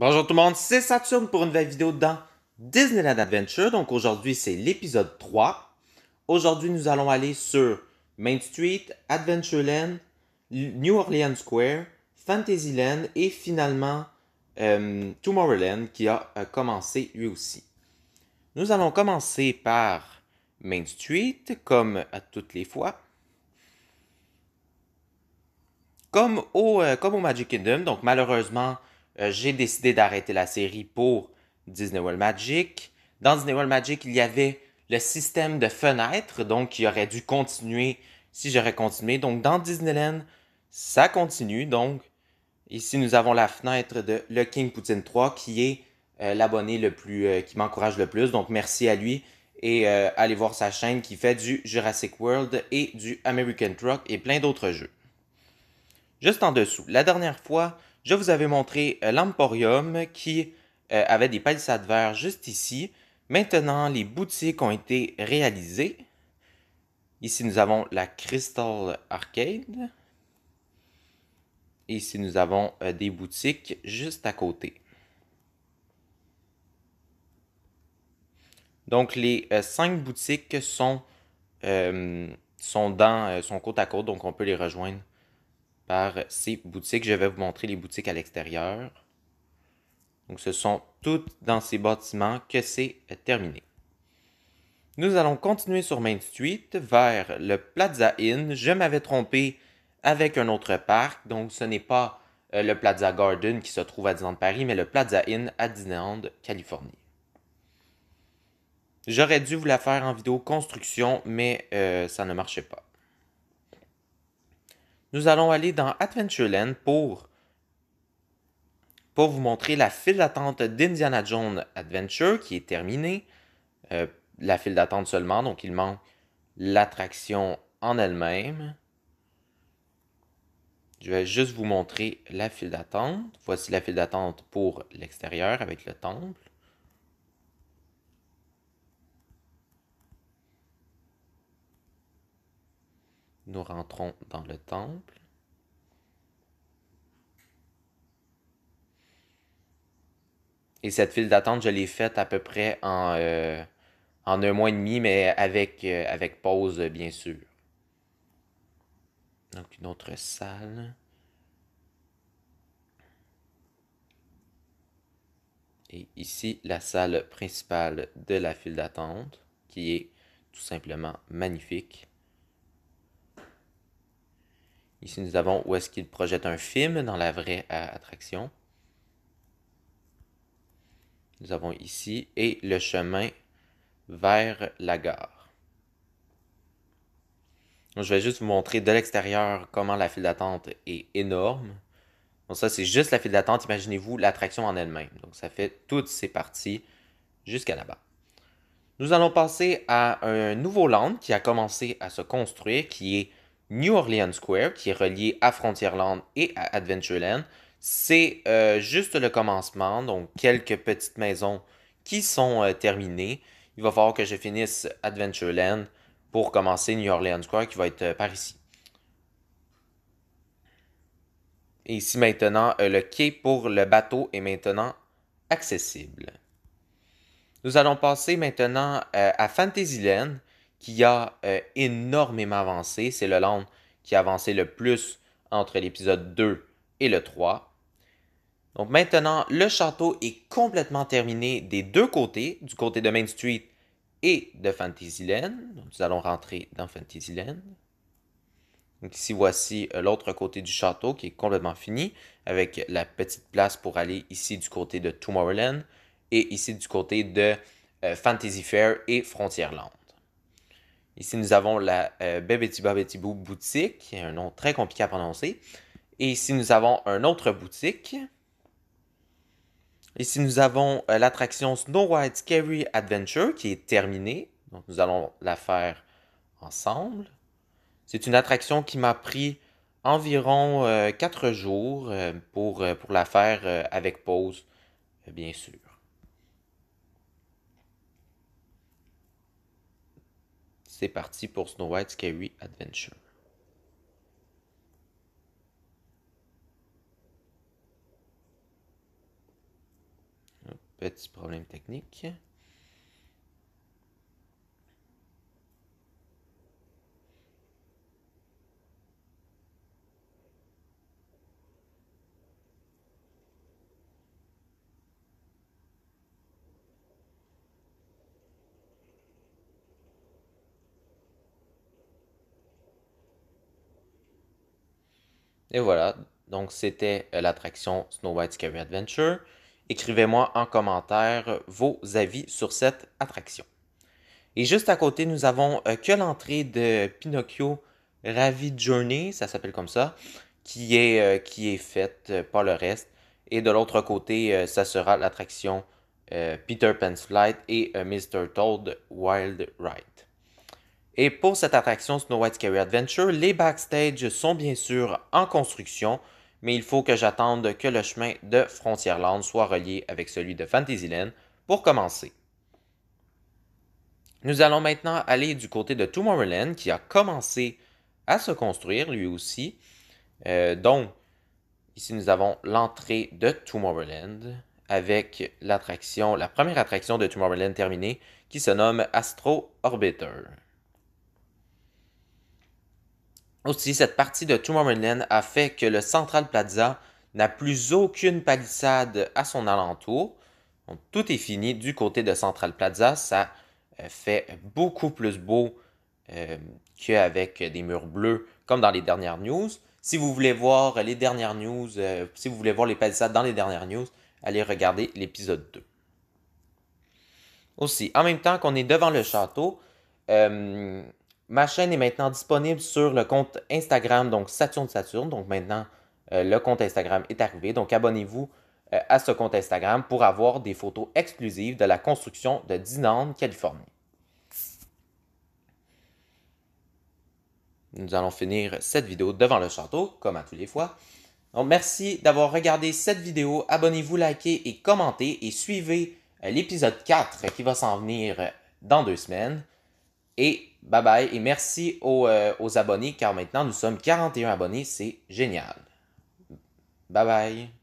Bonjour tout le monde, c'est Saturne pour une nouvelle vidéo dans Disneyland Adventure. Donc aujourd'hui c'est l'épisode 3. Aujourd'hui nous allons aller sur Main Street, Adventureland, New Orleans Square, Fantasyland et finalement Tomorrowland qui a commencé lui aussi. Nous allons commencer par Main Street comme à toutes les fois. Comme au Magic Kingdom, donc malheureusement, j'ai décidé d'arrêter la série pour Disney World Magic. Dans Disney World Magic, il y avait le système de fenêtres, donc qui aurait dû continuer si j'aurais continué. Donc dans Disneyland, ça continue. Donc ici, nous avons la fenêtre de Le King Poutine 3 qui est l'abonné le plus, qui m'encourage le plus. Donc merci à lui. Et allez voir sa chaîne qui fait du Jurassic World et du American Truck et plein d'autres jeux. Juste en dessous, la dernière fois, je vous avais montré l'Emporium qui avait des palissades verts juste ici. Maintenant, les boutiques ont été réalisées. Ici, nous avons la Crystal Arcade. Et ici, nous avons des boutiques juste à côté. Donc, les 5 boutiques sont côte à côte, donc on peut les rejoindre par ces boutiques. Je vais vous montrer les boutiques à l'extérieur. Donc, ce sont toutes dans ces bâtiments que c'est terminé. Nous allons continuer sur Main Street vers le Plaza Inn. Je m'avais trompé avec un autre parc, donc ce n'est pas le Plaza Garden qui se trouve à Disneyland Paris, mais le Plaza Inn à Disneyland, Californie. J'aurais dû vous la faire en vidéo construction, mais ça ne marchait pas. Nous allons aller dans Adventureland pour vous montrer la file d'attente d'Indiana Jones Adventure qui est terminée. La file d'attente seulement, donc il manque l'attraction en elle-même. Je vais juste vous montrer la file d'attente. Voici la file d'attente pour l'extérieur avec le temple. Nous rentrons dans le temple. Et cette file d'attente, je l'ai faite à peu près en 1 mois et demi, mais avec pause, bien sûr. Donc, une autre salle. Et ici, la salle principale de la file d'attente, qui est tout simplement magnifique. Ici, nous avons où est-ce qu'il projette un film dans la vraie attraction. Nous avons ici et le chemin vers la gare. Donc, je vais juste vous montrer de l'extérieur comment la file d'attente est énorme. Donc ça, c'est juste la file d'attente. Imaginez-vous l'attraction en elle-même. Donc ça fait toutes ces parties jusqu'à là-bas. Nous allons passer à un nouveau land qui a commencé à se construire, qui est New Orleans Square, qui est relié à Frontierland et à Adventureland. C'est juste le commencement, donc quelques petites maisons qui sont terminées. Il va falloir que je finisse Adventureland pour commencer New Orleans Square, qui va être par ici. Et ici maintenant, le quai pour le bateau est maintenant accessible. Nous allons passer maintenant à Fantasyland, qui a énormément avancé. C'est le land qui a avancé le plus entre l'épisode 2 et le 3. Donc maintenant, le château est complètement terminé des deux côtés, du côté de Main Street et de Fantasyland. Donc nous allons rentrer dans Fantasyland. Donc ici, voici l'autre côté du château qui est complètement fini, avec la petite place pour aller ici du côté de Tomorrowland et ici du côté de Fantasy Fair et Frontierland. Ici, nous avons la Babety Babety Boo boutique, qui est un nom très compliqué à prononcer. Et ici, nous avons un autre boutique. Ici, nous avons l'attraction Snow White Scary Adventure qui est terminée. Donc, nous allons la faire ensemble. C'est une attraction qui m'a pris environ 4 jours pour la faire avec pause, bien sûr. C'est parti pour Snow White Scary Adventure. Petit problème technique. Et voilà, donc c'était l'attraction Snow White Scary Adventure. Écrivez-moi en commentaire vos avis sur cette attraction. Et juste à côté, nous avons que l'entrée de Pinocchio Ravi Journey, ça s'appelle comme ça, qui est faite, pas le reste. Et de l'autre côté, ça sera l'attraction Peter Pan's Flight et Mr. Toad Wild Ride. Et pour cette attraction Snow White Scary Adventure, les backstage sont bien sûr en construction, mais il faut que j'attende que le chemin de Frontierland soit relié avec celui de Fantasyland pour commencer. Nous allons maintenant aller du côté de Tomorrowland qui a commencé à se construire lui aussi. Donc, ici nous avons l'entrée de Tomorrowland avec l'attraction, la première attraction de Tomorrowland terminée qui se nomme Astro Orbiter. Aussi, cette partie de Tomorrowland a fait que le Central Plaza n'a plus aucune palissade à son alentour. Donc, tout est fini du côté de Central Plaza. Ça fait beaucoup plus beau qu'avec des murs bleus comme dans les dernières news. Si vous voulez voir les dernières news, si vous voulez voir les palissades dans les dernières news, allez regarder l'épisode 2. Aussi, en même temps qu'on est devant le château, ma chaîne est maintenant disponible sur le compte Instagram, donc Saturne. Donc maintenant, le compte Instagram est arrivé. Donc abonnez-vous à ce compte Instagram pour avoir des photos exclusives de la construction de Disneyland, Californie. Nous allons finir cette vidéo devant le château, comme à tous les fois. Donc merci d'avoir regardé cette vidéo. Abonnez-vous, likez et commentez et suivez l'épisode 4 qui va s'en venir dans 2 semaines. Et bye bye et merci aux abonnés car maintenant nous sommes 41 abonnés, c'est génial. Bye bye.